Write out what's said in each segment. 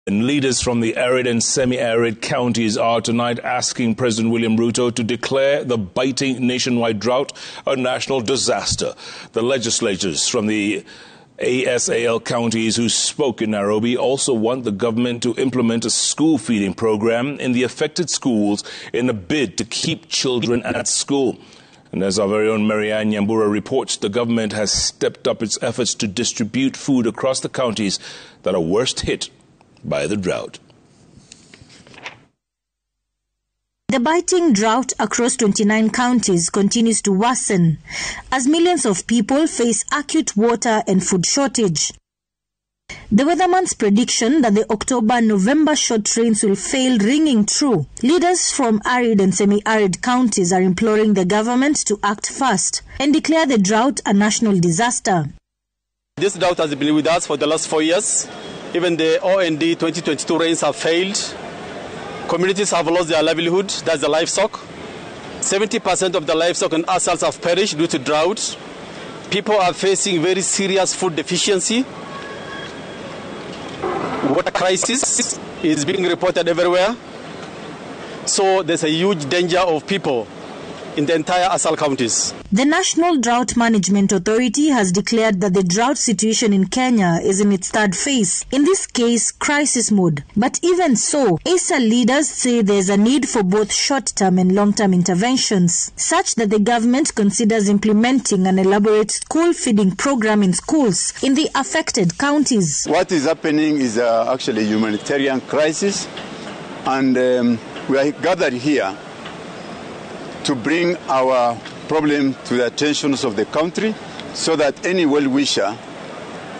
And leaders from the arid and semi-arid counties are tonight asking President William Ruto to declare the biting nationwide drought a national disaster. The legislators from the ASAL counties who spoke in Nairobi also want the government to implement a school feeding program in the affected schools in a bid to keep children at school. And as our very own Maryanne Nyambura reports, the government has stepped up its efforts to distribute food across the counties that are worst hit by the drought. The biting drought across 29 counties continues to worsen as millions of people face acute water and food shortage. The weatherman's prediction that the October-November short rains will fail ringing true. Leaders from arid and semi-arid counties are imploring the government to act fast and declare the drought a national disaster. This drought has been with us for the last 4 years. Even the OND 2022 rains have failed. Communities have lost their livelihood, that's the livestock. 70% of the livestock and ASALs have perished due to drought. People are facing very serious food deficiency. Water crisis is being reported everywhere. So there's a huge danger of people in the entire ASAL counties. The National Drought Management Authority has declared that the drought situation in Kenya is in its third phase, in this case, crisis mode. But even so, ASAL leaders say there's a need for both short-term and long-term interventions, such that the government considers implementing an elaborate school feeding program in schools in the affected counties. What is happening is actually a humanitarian crisis, and we are gathered here to bring our problem to the attention of the country so that any well-wisher,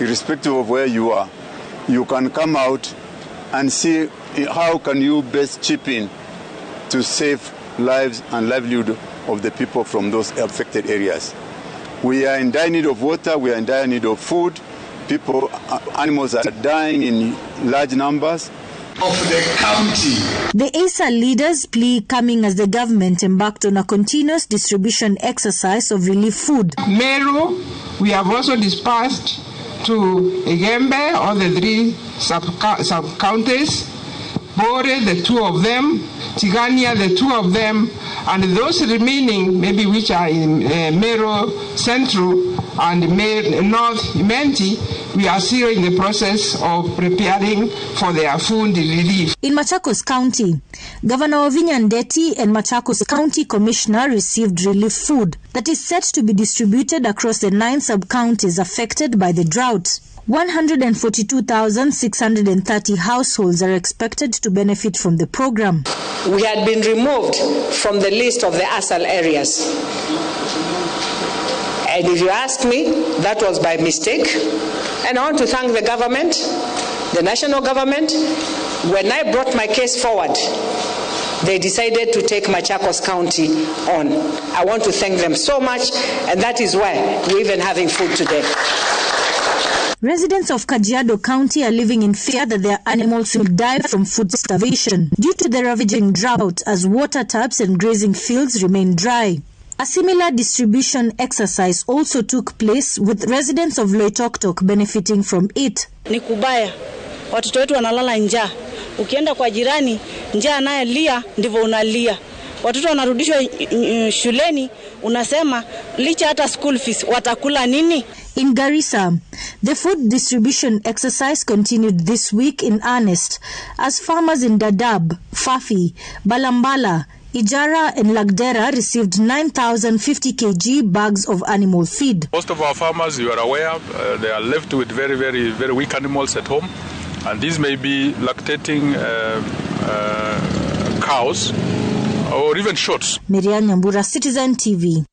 irrespective of where you are, you can come out and see how can you best chip in to save lives and livelihood of the people from those affected areas. We are in dire need of water, we are in dire need of food. People, animals are dying in large numbers. Of the county. The ASAL leaders' plea coming as the government embarked on a continuous distribution exercise of relief food. Meru, we have also dispersed to Igembe, all the 3 sub-counties, Bore, the 2 of them, Tigania, the 2 of them, and those remaining, maybe which are in Meru Central and North Imenti, we are still in the process of preparing for their food relief. In Machakos County, Governor Wavinya Ndeti and Machakos County Commissioner received relief food that is set to be distributed across the 9 sub-counties affected by the drought. 142,630 households are expected to benefit from the program. We had been removed from the list of the ASAL areas. And if you ask me, that was by mistake. And I want to thank the government, the national government. When I brought my case forward, they decided to take Machakos County on. I want to thank them so much, and that is why we're even having food today. Residents of Kajiado County are living in fear that their animals will die from food starvation due to the ravaging drought as water taps and grazing fields remain dry. A similar distribution exercise also took place with residents of Loitoktok benefiting from it. Ni kubaya. Watoto wetu wanalala njaa. Ukienda kwa jirani, njaa anayelia ndivyo unalia. Watoto wanarudishwa shuleni, unasema licha hata school fees watakula nini? In Garissa, the food distribution exercise continued this week in earnest as farmers in Dadaab, Fafi, Balambala, Ijara and Lagdera received 9,050 kg bags of animal feed. Most of our farmers, you are aware, they are left with very weak animals at home, and these may be lactating cows or even shoats. Maryanne Nyambura, Citizen TV.